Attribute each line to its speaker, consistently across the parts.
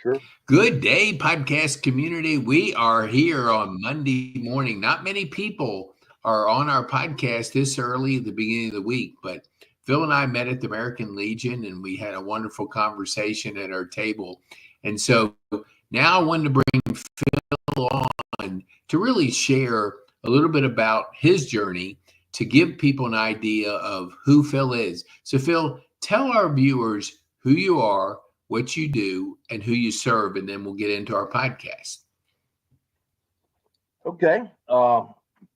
Speaker 1: Sure.
Speaker 2: Good day, podcast community. We are here on Monday morning. Not many people are on our podcast this early at the beginning of the week, but Phil and I met at the American Legion and we had a wonderful conversation at our table. And so now I wanted to bring Phil on to really share a little bit about his journey to give people an idea of who Phil is. So, Phil, tell our viewers who you are, what you do, and who you serve, and then we'll get into our podcast.
Speaker 1: Okay.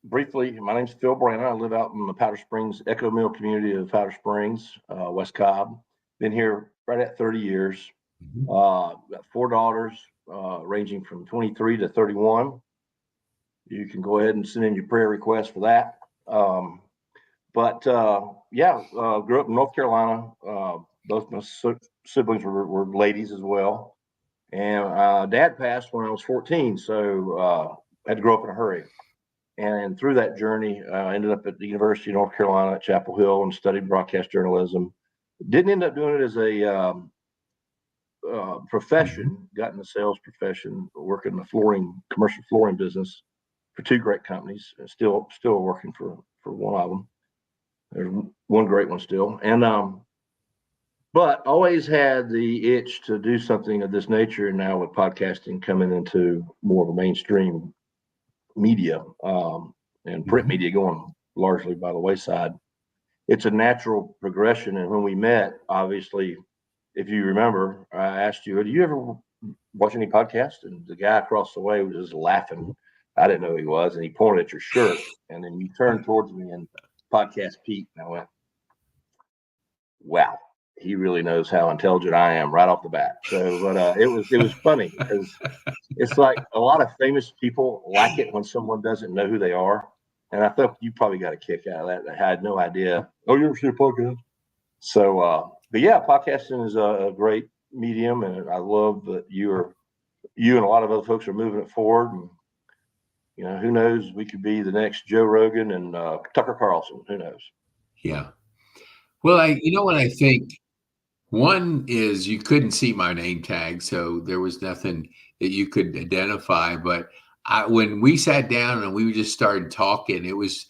Speaker 1: Briefly, my name's Phil Branon. I live out in the Powder Springs, Echo Mill community of Powder Springs, West Cobb. Been here right at 30 years. Got 4 daughters, ranging from 23 to 31. You can go ahead and send in your prayer request for that. Grew up in North Carolina. Both my siblings were ladies as well. And dad passed when I was 14, so had to grow up in a hurry. And through that journey, I ended up at the University of North Carolina at Chapel Hill and studied broadcast journalism. Didn't end up doing it as a profession, got in the sales profession, working in the commercial flooring business for 2 great companies. Still working for one of them. There's one great one still. And but always had the itch to do something of this nature. And now with podcasting coming into more of a mainstream media and print media going largely by the wayside, it's a natural progression. And when we met, obviously, if you remember, I asked you, do you ever watch any podcasts? And the guy across the way was just laughing. I didn't know who he was. And he pointed at your shirt. And then you turned towards me and Podcast Pete. And I went, wow, he really knows how intelligent I am right off the bat. So, but it was funny because it's like a lot of famous people like it when someone doesn't know who they are. And I thought you probably got a kick out of that. I had no idea. Oh, you ever see a podcast? So, but yeah, podcasting is a great medium, and I love that you and a lot of other folks are moving it forward. And who knows? We could be the next Joe Rogan and Tucker Carlson. Who knows?
Speaker 2: Yeah. Well, what I think. One is you couldn't see my name tag, so there was nothing that you could identify. But when we sat down and we just started talking, it was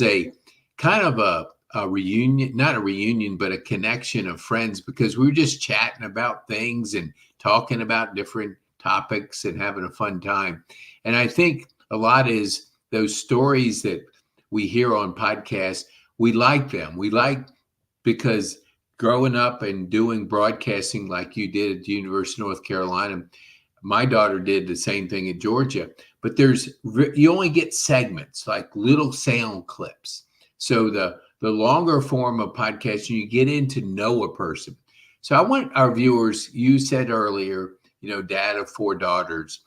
Speaker 2: a kind of a reunion, not a reunion, but a connection of friends, because we were just chatting about things and talking about different topics and having a fun time. And I think a lot is those stories that we hear on podcasts. We like them. We like because growing up and doing broadcasting like you did at the University of North Carolina, my daughter did the same thing at Georgia. But you only get segments, like little sound clips. So the longer form of podcasting, you get in to know a person. So I want our viewers, you said earlier, dad of 4 daughters.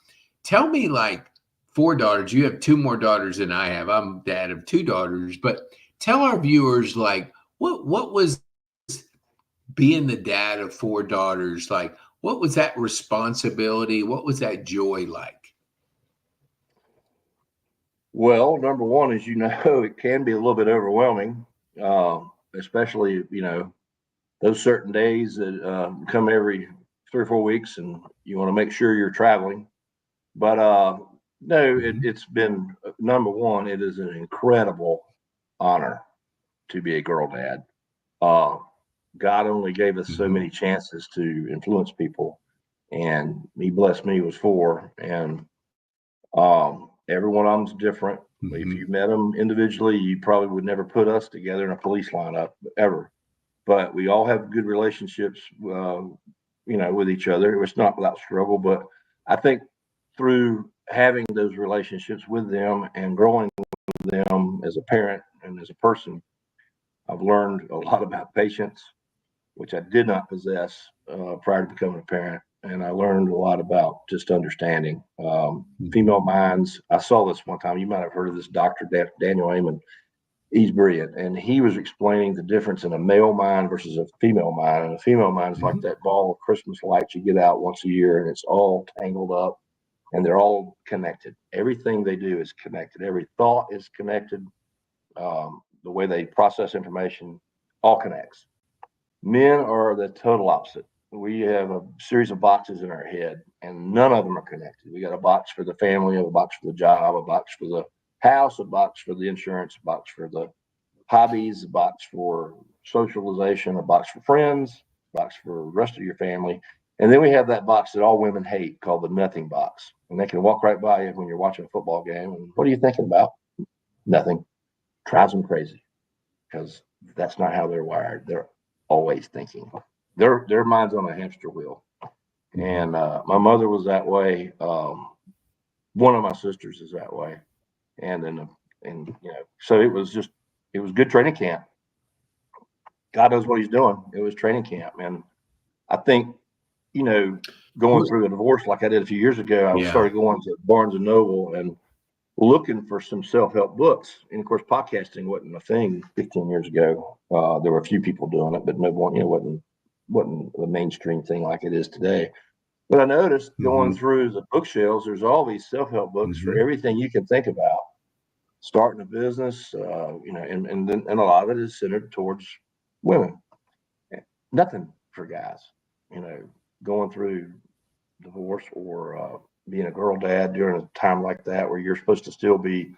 Speaker 2: Tell me, like, 4 daughters, you have 2 more daughters than I have. I'm dad of 2 daughters. But tell our viewers, like, what was being the dad of 4 daughters, like, what was that responsibility? What was that joy like?
Speaker 1: Well, number one, as you know, it can be a little bit overwhelming, especially, those certain days that come every 3 or 4 weeks and you want to make sure you're traveling. But no, it's been, number one, it is an incredible honor to be a girl dad. God only gave us so many chances to influence people, and he blessed me with 4. And every one of them's different. If you met them individually, you probably would never put us together in a police lineup ever. But we all have good relationships, with each other. It's not without struggle, but I think through having those relationships with them and growing with them as a parent and as a person, I've learned a lot about patience, which I did not possess prior to becoming a parent. And I learned a lot about just understanding female minds. I saw this one time. You might have heard of this Dr. Daniel Amen. He's brilliant. And he was explaining the difference in a male mind versus a female mind. And a female mind is like that ball of Christmas lights you get out once a year, and it's all tangled up and they're all connected. Everything they do is connected. Every thought is connected. The way they process information all connects. Men are the total opposite. we have a series of boxes in our head, and none of them are connected. We got a box for the family, a box for the job, a box for the house, a box for the insurance, a box for the hobbies, a box for socialization, a box for friends, a box for the rest of your family. And then we have that box that all women hate called the nothing box. And they can walk right by you when you're watching a football game. And what are you thinking about? Nothing. Drives them crazy because that's not how they're wired. They're always thinking. Their mind's on a hamster wheel. And my mother was that way. One of my sisters is that way. And then, so it was good training camp. God knows what he's doing. It was training camp. And I think, going through a divorce like I did a few years ago, I
Speaker 2: Yeah.
Speaker 1: started going to Barnes and Noble and looking for some self-help books. And of course, podcasting wasn't a thing 15 years ago. There were a few people doing it, but no one, wasn't the mainstream thing like it is today. But I noticed going through the bookshelves, there's all these self-help books for everything you can think about. Starting a business, and a lot of it is centered towards women. Nothing for guys, going through divorce or being a girl dad during a time like that where you're supposed to still be,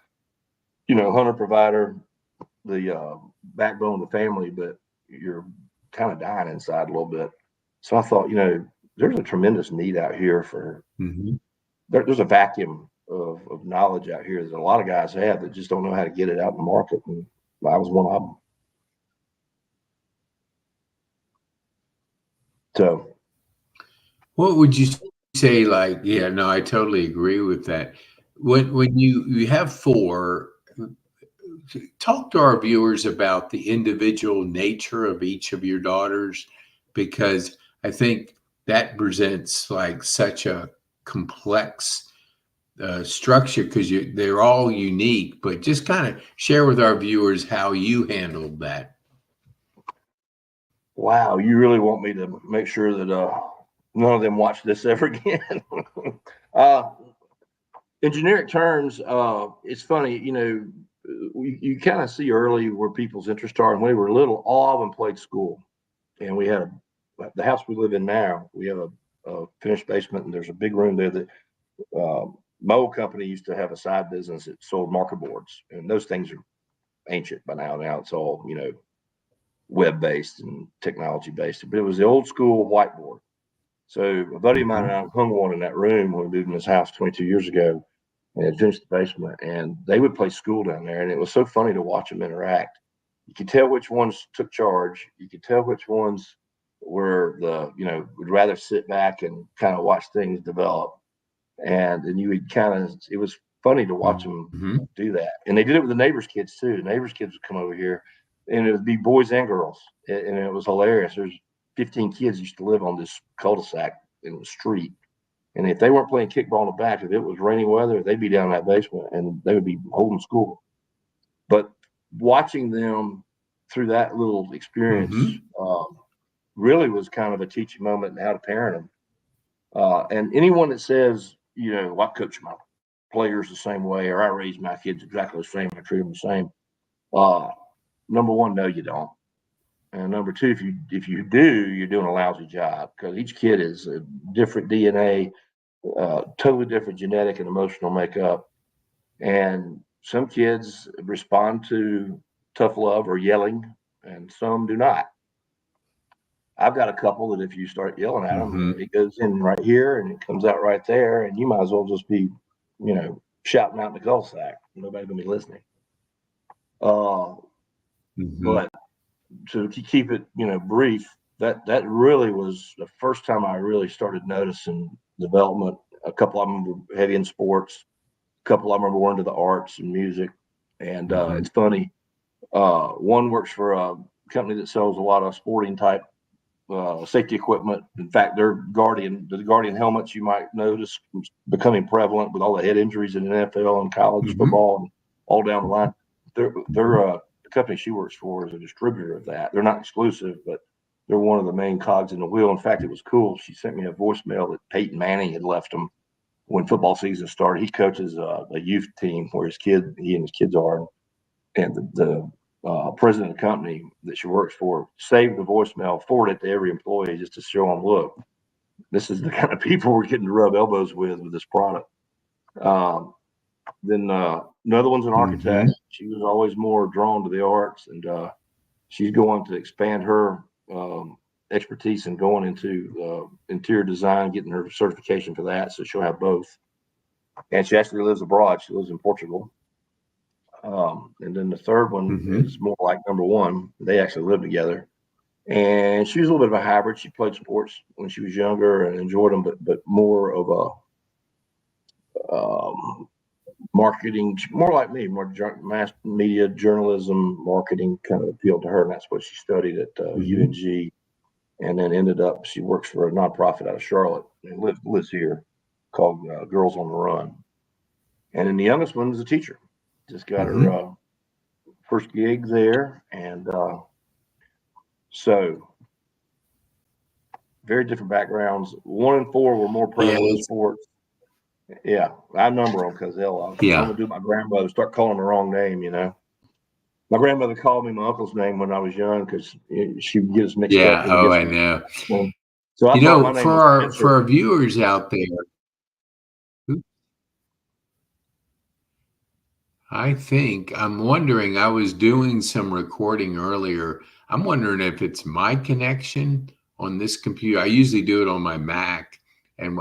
Speaker 1: hunter provider, the backbone of the family, but you're kind of dying inside a little bit. So I thought, there's a tremendous need out here for there's a vacuum of knowledge out here that a lot of guys have that just don't know how to get it out in the market. And I was one of them. So,
Speaker 2: what would you say? Like, yeah, no, I totally agree with that. When you have four, talk to our viewers about the individual nature of each of your daughters, because I think that presents like such a complex structure because they're all unique. But just kind of share with our viewers how you handled that.
Speaker 1: wow, you really want me to make sure that none of them watch this ever again? uh, in generic terms, it's funny, you kind of see early where people's interests are. And when we were little, all of them played school. And we had the house we live in now, we have a finished basement, and there's a big room there that my old company used to have a side business that sold marker boards. And those things are ancient by now. Now it's all, web based and technology based, but it was the old school whiteboard. So a buddy of mine and I hung one in that room when we moved in this house 22 years ago, and it finished the basement. And they would play school down there, and it was so funny to watch them interact. You could tell which ones took charge. You could tell which ones were would rather sit back and kind of watch things develop. And then you would it was funny to watch them do that. And they did it with the neighbors' kids too. The neighbors' kids would come over here, and it would be boys and girls. And it was hilarious. There's 15 kids used to live on this cul-de-sac in the street. And if they weren't playing kickball in the back, if it was rainy weather, they'd be down in that basement and they would be holding school. But watching them through that little experience really was kind of a teaching moment in how to parent them. And anyone that says, I coach my players the same way, or I raise my kids exactly the same, I treat them the same. Number one, no, you don't. And number two, if you do, you're doing a lousy job, because each kid is a different DNA, totally different genetic and emotional makeup. And some kids respond to tough love or yelling, and some do not. I've got a couple that if you start yelling at them, it goes in right here and it comes out right there, and you might as well just be, shouting out in the cul-de-sac. Nobody's gonna be listening. But to keep it, brief, that really was the first time I really started noticing development. A couple of them were heavy in sports. A couple of them were into the arts and music. And it's funny. One works for a company that sells a lot of sporting type safety equipment. In fact, the Guardian helmets, you might notice, becoming prevalent with all the head injuries in the NFL and college football and all down the line. They're the company she works for is a distributor of that. They're not exclusive, but they're one of the main cogs in the wheel. In fact, it was cool. She sent me a voicemail that Peyton Manning had left him when football season started. He coaches a youth team where he and his kids are, and the president of the company that she works for, saved the voicemail, forwarded it to every employee just to show them, look, this is the kind of people we're getting to rub elbows with this product. Then another one's an architect. She was always more drawn to the arts, and she's going to expand her expertise in going into interior design, getting her certification for that. So she'll have both. And she actually lives abroad. She lives in Portugal. And then the third one is more like number one. They actually live together. And she was a little bit of a hybrid. She played sports when she was younger and enjoyed them, but more of a marketing, more like me, more mass media, journalism, marketing kind of appealed to her. And that's what she studied at UNG. And then ended up, she works for a nonprofit out of Charlotte and lives here called Girls on the Run. And then the youngest one is a teacher. Just got her first gig there. And so very different backgrounds. 1 and 4 were more prevalent in sports. Yeah, I number them because I'm going to do my grandmother, start calling the wrong name, you know. My grandmother called me my uncle's name when I was young because she would get us mixed up.
Speaker 2: Yeah, oh, I know.
Speaker 1: So I thought my name was
Speaker 2: for our viewers out there, I'm wondering, I was doing some recording earlier. I'm wondering if it's my connection on this computer. I usually do it on my Mac, and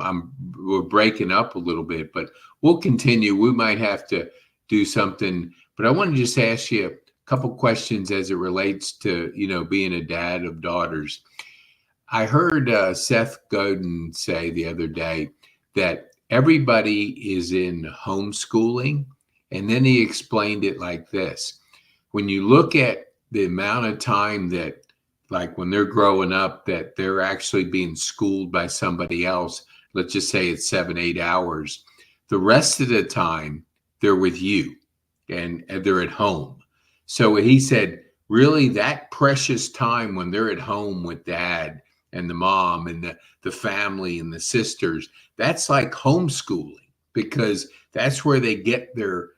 Speaker 2: we're breaking up a little bit, but we'll continue. We might have to do something, but I want to just ask you a couple questions as it relates to, you know, being a dad of daughters. I heard Seth Godin say the other day that everybody is in homeschooling. And then he explained it like this. When you look at the amount of time that, like when they're growing up, that they're actually being schooled by somebody else, let's just say it's 7-8 hours, the rest of the time they're with you and they're at home. So he said, really that precious time when they're at home with dad and the mom and the family and the sisters, that's like homeschooling, because that's where they get their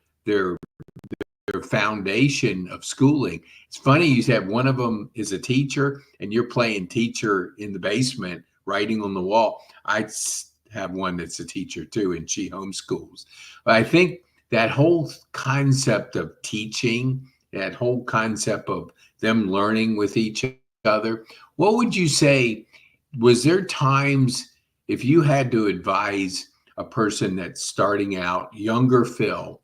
Speaker 2: foundation of schooling. It's funny you said one of them is a teacher and you're playing teacher in the basement writing on the wall. I have one that's a teacher too, and she homeschools. But I think that whole concept of teaching, that whole concept of them learning with each other, what would you say, was there times if you had to advise a person that's starting out, younger Phil,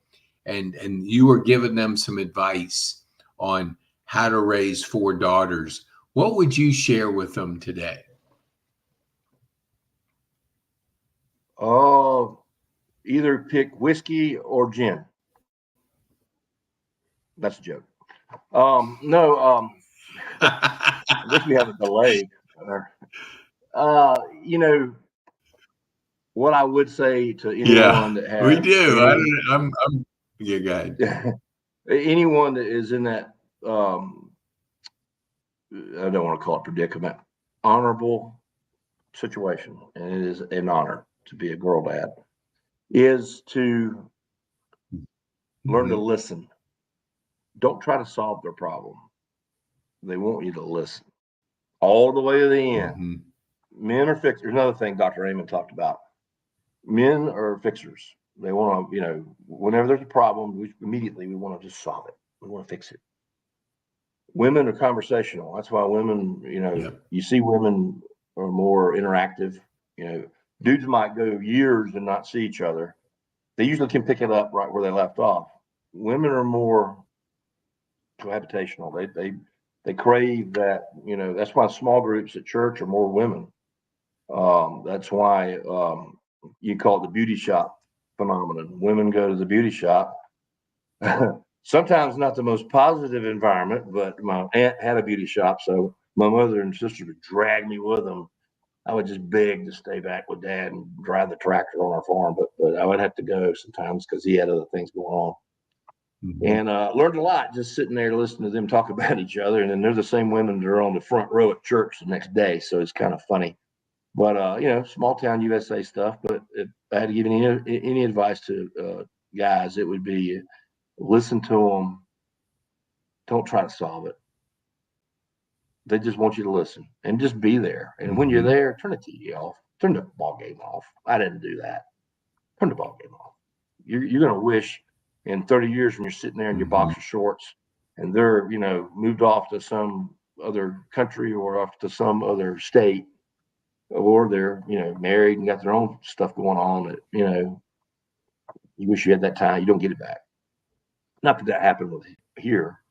Speaker 2: and you were giving them some advice on how to raise 4 daughters, what would you share with them today?
Speaker 1: Oh, either pick whiskey or gin. That's a joke. No, I guess we have a delay. You know, what I would say to anyone that has,
Speaker 2: we do. I'm yeah, go ahead.
Speaker 1: Anyone that is in that, I don't want to call it predicament, honorable situation, and it is an honor to be a girl dad, is to learn to listen. Don't try to solve their problem. They want you to listen all the way to the end. Men are fixers. Another thing Dr. Amen talked about. Men are fixers. They want to, you know, whenever there's a problem, we want to just solve it. We want to fix it. Women are conversational. That's why women, you know, you see women are more interactive. You know, dudes might go years and not see each other. They usually can pick it up right where they left off. Women are more cohabitational. They crave that, you know, that's why small groups at church are more women. That's why you call it the beauty shop phenomenon. Women go to the beauty shop. Sometimes not the most positive environment, but my aunt had a beauty shop, so my mother and sister would drag me with them. I would just beg to stay back with dad and drive the tractor on our farm, but I would have to go sometimes because he had other things going on. And learned a lot just sitting there listening to them talk about each other. And then they're the same women that are on the front row at church the next day, so it's kind of funny. But you know, small town USA stuff. But if I had to give any advice to guys, it would be listen to them, don't try to solve it. They just want you to listen and just be there. And when you're
Speaker 2: Mhm.
Speaker 1: there, turn the TV off, turn the ball game off. I didn't do that. Turn the ball game off. You're going to wish in 30 years when you're sitting there in your
Speaker 2: Mhm.
Speaker 1: boxer shorts and they're, moved off to some other country or off to some other state, or they're, married and got their own stuff going on that, you wish you had that time. You don't get it back. Not that that happened with here,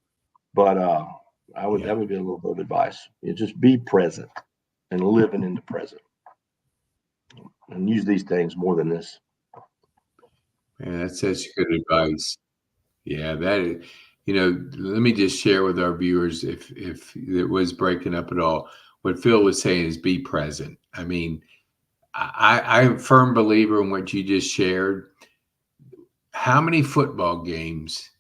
Speaker 1: but
Speaker 2: Yeah.
Speaker 1: that would be a little bit of advice. Just be present and living in the present and use these things more than this.
Speaker 2: Man, that's such good advice. Yeah, that is, let me just share with our viewers if it was breaking up at all. What Phil was saying is be present. I mean, I'm a firm believer in what you just shared. How many football games,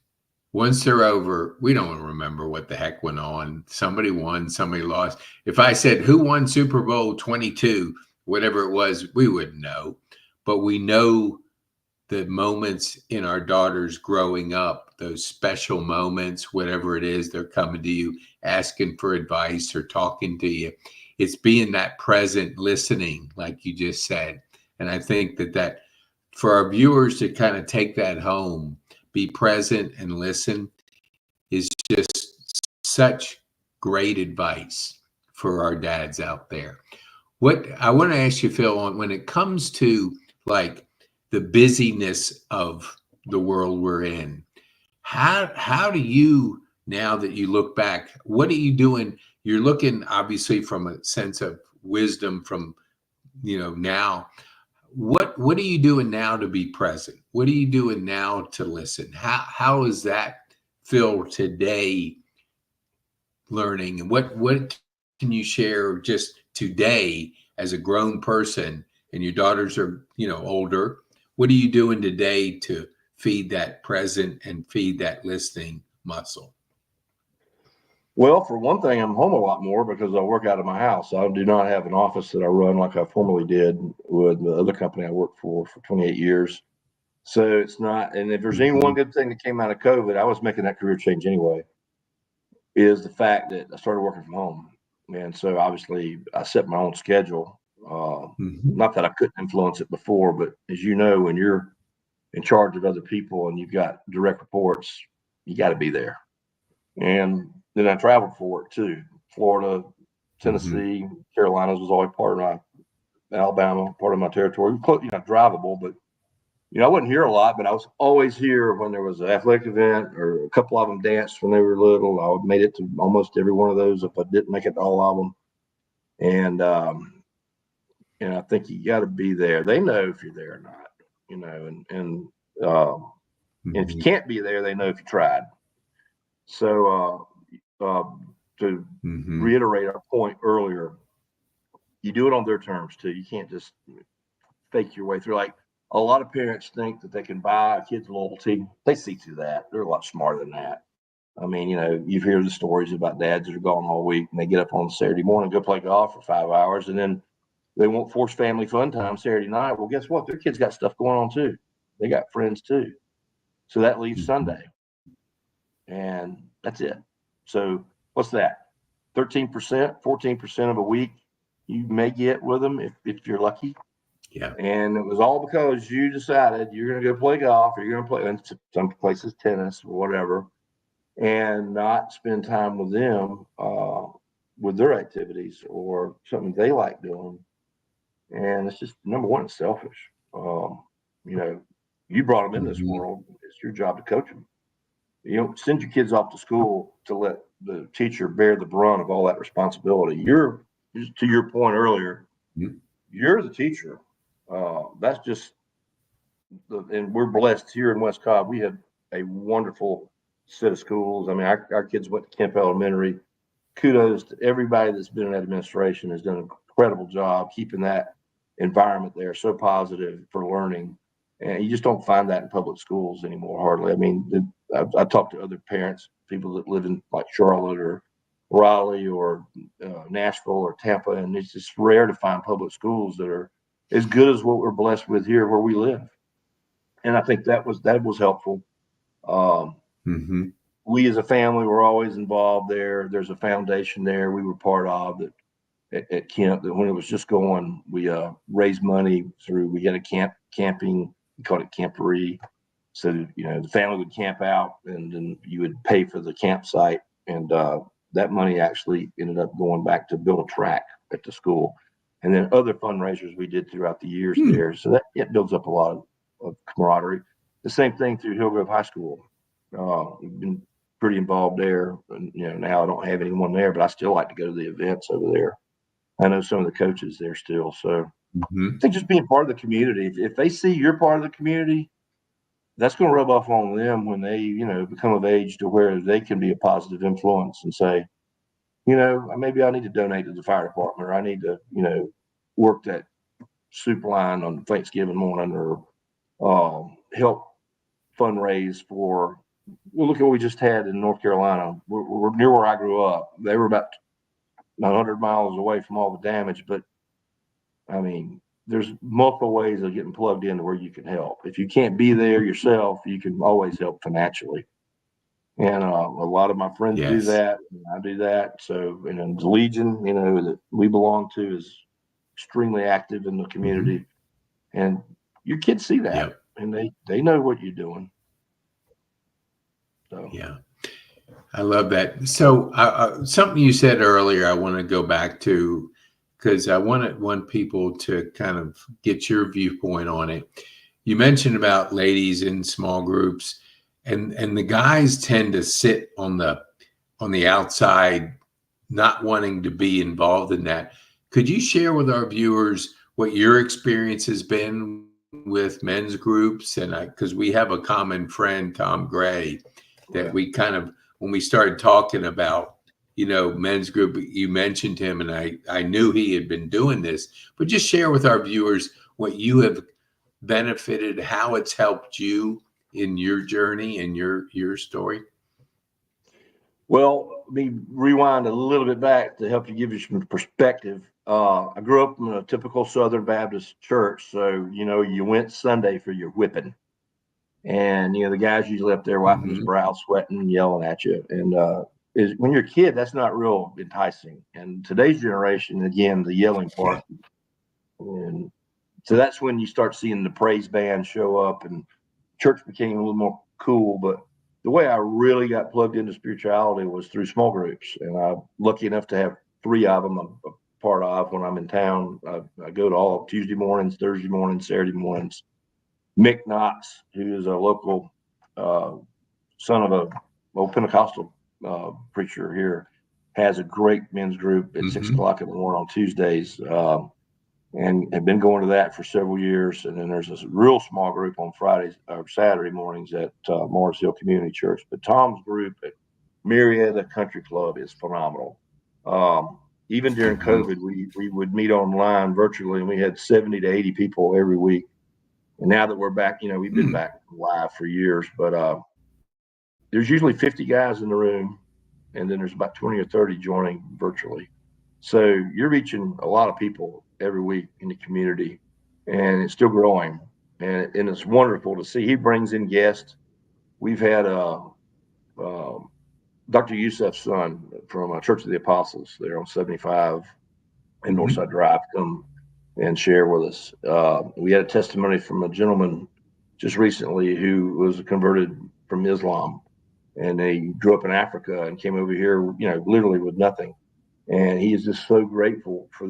Speaker 2: once they're over, we don't remember what the heck went on. Somebody won, somebody lost. If I said who won Super Bowl 22, whatever it was, we wouldn't know. But we know the moments in our daughters growing up, those special moments, whatever it is, they're coming to you, asking for advice or talking to you. It's being that present listening, like you just said. And I think that for our viewers to kind of take that home, be present and listen is just such great advice for our dads out there. What I want to ask you, Phil, on when it comes to like the busyness of the world we're in, how do you, now that you look back, what are you doing? You're looking obviously from a sense of wisdom from now. What are you doing now to be present? What are you doing now to listen? How is that Phil today learning, and what can you share just today as a grown person, and your daughters are older? What are you doing today to feed that present and feed that listening muscle?
Speaker 1: Well, for one thing, I'm home a lot more because I work out of my house. I do not have an office that I run like I formerly did with the other company I worked for 28 years. So it's not, and if there's any one
Speaker 2: Mhm.
Speaker 1: good thing that came out of COVID, I was making that career change anyway, is the fact that I started working from home. And so obviously I set my own schedule.
Speaker 2: Mhm.
Speaker 1: Not that I couldn't influence it before, but as you know, when you're in charge of other people and you've got direct reports, you got to be there. And then I traveled for work too. Florida,
Speaker 2: Mhm.
Speaker 1: Tennessee, Carolinas was always part of my Alabama, part of my territory. Drivable, but I wasn't here a lot, but I was always here when there was an athletic event or a couple of them danced when they were little. I made it to almost every one of those if I didn't make it to all of them. And I think you got to be there. They know if you're there or not, and if you
Speaker 2: Mhm.
Speaker 1: can't be there, they know if you tried. So to
Speaker 2: Mhm.
Speaker 1: reiterate our point earlier, you do it on their terms too. You can't just fake your way through. Like a lot of parents think that they can buy a kid's loyalty. They see through that. They're a lot smarter than that. I mean, you hear the stories about dads that are gone all week and they get up on Saturday morning, go play golf for 5 hours, and then they won't force family fun time Saturday night. Well, guess what? Their kids got stuff going on too. They got friends too. So that leaves
Speaker 2: Mhm.
Speaker 1: Sunday, and that's it. So what's that? 13%, 14% of a week you may get with them if you're lucky.
Speaker 2: Yeah.
Speaker 1: And it was all because you decided you're going to go play golf or you're going to play, in some places, tennis or whatever, and not spend time with them with their activities or something they like doing. And it's just, number one, it's selfish. You know, you brought them in this
Speaker 2: Mhm.
Speaker 1: world. It's your job to coach them. You don't send your kids off to school to let the teacher bear the brunt of all that responsibility. You're, to your point earlier,
Speaker 2: Mhm.
Speaker 1: you're the teacher. That's just, and we're blessed here in West Cobb. We have a wonderful set of schools. I mean, our kids went to Kemp Elementary. Kudos to everybody that's been in that administration, has done an incredible job keeping that environment there so positive for learning. And you just don't find that in public schools anymore, hardly. I mean, I talked to other parents, people that live in like Charlotte or Raleigh or Nashville or Tampa, and it's just rare to find public schools that are as good as what we're blessed with here where we live. And I think that was helpful. Um,
Speaker 2: Mhm.
Speaker 1: we as a family were always involved there. There's a foundation there we were part of that at Kent, that when it was just going, we raised money through, we had a camping, we called it camporee. So, the family would camp out and then you would pay for the campsite. And that money actually ended up going back to build a track at the school. And then other fundraisers we did throughout the years there. So that it builds up a lot of camaraderie. The same thing through Hillgrove High School. We've been pretty involved there. And, now I don't have anyone there, but I still like to go to the events over there. I know some of the coaches there still. So I think just being part of the community, if they see you're part of the community, that's going to rub off on them when they, become of age to where they can be a positive influence and say, maybe I need to donate to the fire department, or I need to, work that soup line on Thanksgiving morning, or help fundraise for. Well, look at what we just had in North Carolina. We're near where I grew up. They were about 100 miles away from all the damage, but I mean, there's multiple ways of getting plugged into where you can help. If you can't be there yourself, you can always help financially. And a lot of my friends do that, and I do that. So, and the Legion, that we belong to, is extremely active in the community, and your kids see that, and they know what you're doing. So
Speaker 2: I love that. So something you said earlier, I want to go back to, because I want people to kind of get your viewpoint on it. You mentioned about ladies in small groups, and the guys tend to sit on the outside, not wanting to be involved in that. Could you share with our viewers what your experience has been with men's groups? And because we have a common friend, Tom Gray, that we kind of, when we started talking about, men's group, you mentioned him, and I knew he had been doing this, but just share with our viewers what you have benefited, how it's helped you in your journey and your story.
Speaker 1: Well, let me rewind a little bit back to help you give you some perspective. I grew up in a typical Southern Baptist church. So, you went Sunday for your whipping. And, the guy's usually up there wiping his brow, sweating, yelling at you. And when you're a kid, that's not real enticing. And today's generation, again, the yelling part. And so that's when you start seeing the praise band show up, and church became a little more cool. But the way I really got plugged into spirituality was through small groups. And I'm lucky enough to have 3 of them I'm a part of when I'm in town. I go to all Tuesday mornings, Thursday mornings, Saturday mornings. Mick Knox, who is a local son of a old Pentecostal preacher here, has a great men's group at 6 o'clock in the morning on Tuesdays, and have been going to that for several years. And then there's this real small group on Fridays or Saturday mornings at Morris Hill Community Church. But Tom's group at Marietta Country Club is phenomenal. Even during COVID, we would meet online virtually, and we had 70 to 80 people every week. And now that we're back, we've been back live for years, but there's usually 50 guys in the room, and then there's about 20 or 30 joining virtually. So you're reaching a lot of people every week in the community, and it's still growing. And it's wonderful to see. He brings in guests. We've had Dr. Youssef's son from Church of the Apostles there on 75 and Northside Drive come and share with us. We had a testimony from a gentleman just recently who was converted from Islam, and they grew up in Africa and came over here, literally with nothing. And he is just so grateful for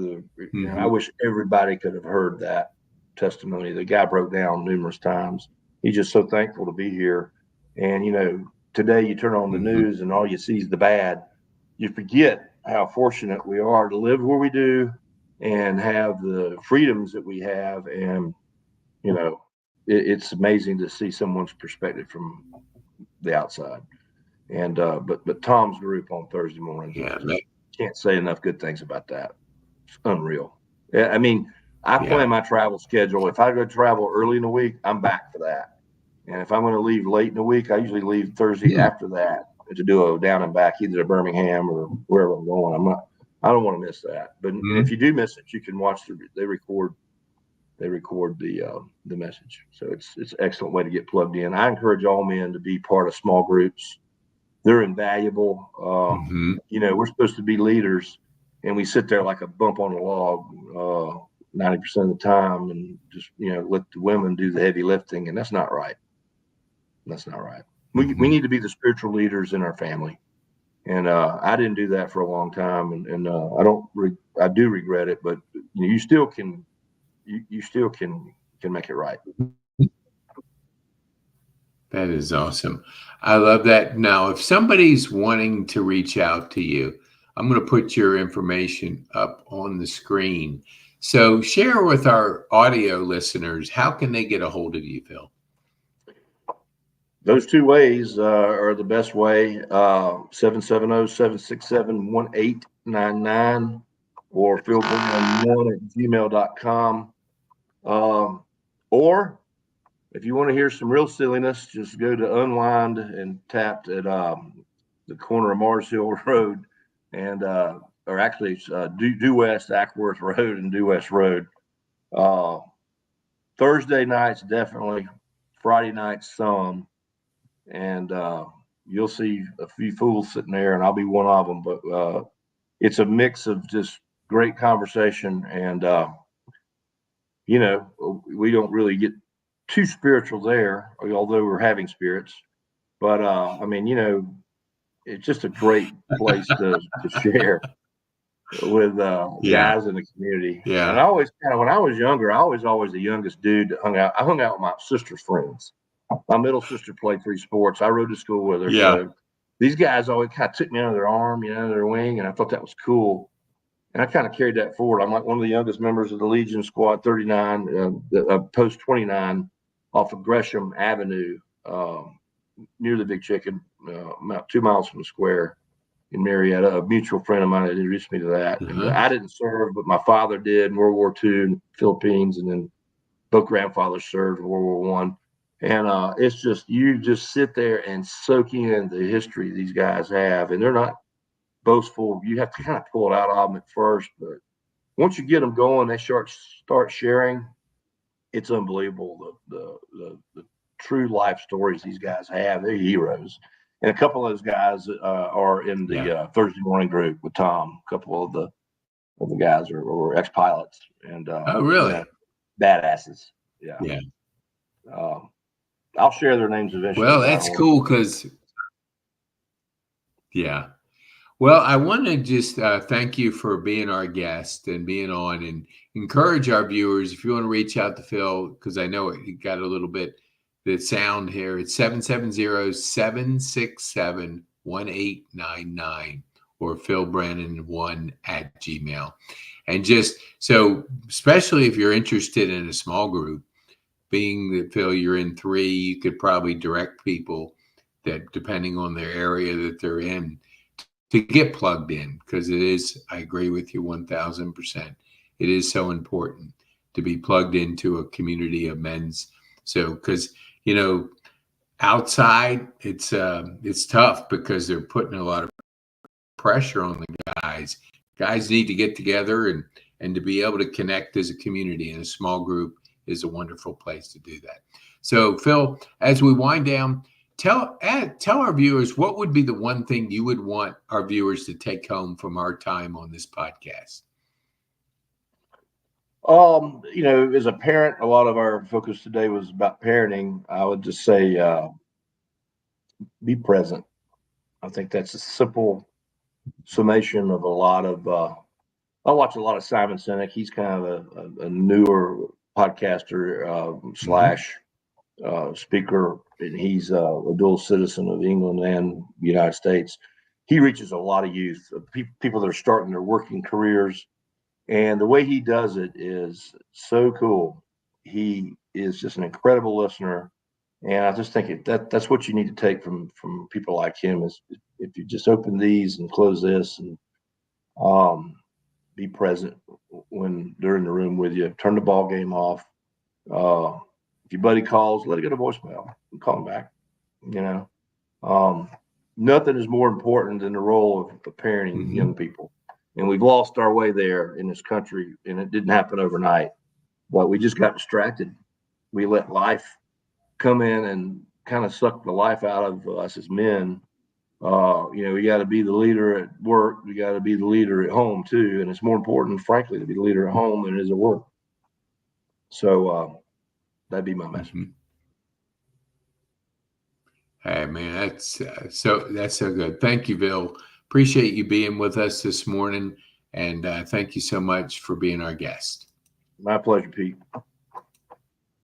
Speaker 1: I wish everybody could have heard that testimony. The guy broke down numerous times. He's just so thankful to be here. And, today you turn on the news and all you see is the bad. You forget how fortunate we are to live where we do and have the freedoms that we have. And, it's amazing to see someone's perspective from the outside. And, but Tom's group on Thursday mornings, can't say enough good things about that. It's unreal. I mean, I plan my travel schedule. If I go travel early in the week, I'm back for that. And if I'm going to leave late in the week, I usually leave Thursday after that to do a down and back, either to Birmingham or wherever I'm going. I don't want to miss that. But if you do miss it, you can watch they record the message. So it's an excellent way to get plugged in. I encourage all men to be part of small groups. they're invaluable.
Speaker 2: Hmm.
Speaker 1: We're supposed to be leaders, and we sit there like a bump on a log 90% of the time, and just let the women do the heavy lifting, and that's not right. That's not right. We
Speaker 2: Hmm.
Speaker 1: need to be the spiritual leaders in our family, and I didn't do that for a long time, and I don't. I do regret it, but you still can. You still can make it right.
Speaker 2: That is awesome. I love that. Now, if somebody's wanting to reach out to you, I'm going to put your information up on the screen. So share with our audio listeners, how can they get a hold of you, Phil?
Speaker 1: Those two ways are the best way. 770-767-1899 or philbranon1@gmail.com. Or if you want to hear some real silliness, just go to Unwind and Tapped at the corner of Mars Hill Road and or actually it's Due West Ackworth Road and Due West Road. Uh, Thursday nights definitely, Friday nights some, and you'll see a few fools sitting there, and I'll be one of them. But it's a mix of just great conversation, and we don't really get too spiritual there, although we're having spirits. But I mean, it's just a great place to share with
Speaker 2: Yeah.
Speaker 1: guys in the community. And
Speaker 2: Yeah.
Speaker 1: I always kind of, when I was younger, I was always the youngest dude that hung out. I hung out with my sister's friends. My middle sister played 3 sports. I rode to school with her.
Speaker 2: Yeah.
Speaker 1: So these guys always kind of took me under their arm, their wing, and I thought that was cool. And I kind of carried that forward. I'm like one of the youngest members of the Legion Squad 39, post 29 off of Gresham Avenue, near the Big Chicken, about 2 miles from the square in Marietta. A mutual friend of mine had introduced me to that. And
Speaker 2: Uh-huh.
Speaker 1: I didn't serve, but my father did in World War II in the Philippines, and then both grandfathers served in World War One. And it's just, you just sit there and soak in the history these guys have, and they're not boastful. You have to kind of pull it out of them at first, but once you get them going, they start sharing. It's unbelievable the true life stories these guys have. They're heroes, and a couple of those guys are in
Speaker 2: Yeah.
Speaker 1: the Thursday morning group with Tom. A couple of the guys are ex pilots and
Speaker 2: Oh, really?
Speaker 1: badasses. Yeah.
Speaker 2: Yeah.
Speaker 1: Um, I'll share their names eventually,
Speaker 2: Well,
Speaker 1: but I
Speaker 2: that's
Speaker 1: don't want
Speaker 2: cool because, yeah. Well, I want to just thank you for being our guest and being on, and encourage our viewers, if you want to reach out to Phil, because I know he got a little bit the sound here. It's 770-767-1899 or philbranon1@gmail. And just so, especially if you're interested in a small group, being that Phil, you're in 3, you could probably direct people that, depending on their area that they're in, to get plugged in, because it is, I agree with you 1000%. It is so important to be plugged into a community of men's. So, because, outside it's tough because they're putting a lot of pressure on the guys. Guys need to get together and to be able to connect as a community, and a small group is a wonderful place to do that. So, Phil, as we wind down, tell our viewers, what would be the one thing you would want our viewers to take home from our time on this podcast?
Speaker 1: As a parent, a lot of our focus today was about parenting. I would just say, be present. I think that's a simple summation of a lot of. I watch a lot of Simon Sinek. He's kind of a newer podcaster
Speaker 2: Mm-hmm.
Speaker 1: slash speaker, and he's a dual citizen of England and the United States. He reaches a lot of youth, people that are starting their working careers, and the way he does it is so cool. He is just an incredible listener, and I just think that's what you need to take from people like him is if you just open these and close this and um, be present when they're in the room with you. Turn the ball game off. Uh, if your buddy calls, let it go to voicemail and call him back. You know, um, nothing is more important than the role of parenting
Speaker 2: Mm-hmm.
Speaker 1: young people. And we've lost our way there in this country, and it didn't happen overnight. But we just got distracted. We let life come in and kind of suck the life out of us as men, You got to be the leader at work. You got to be the leader at home too. And it's more important, frankly, to be the leader at home than it is at work. So that'd be my message.
Speaker 2: Mhm. Hey man, that's so good. Thank you, Bill. Appreciate you being with us this morning, and thank you so much for being our guest.
Speaker 1: My pleasure, Pete.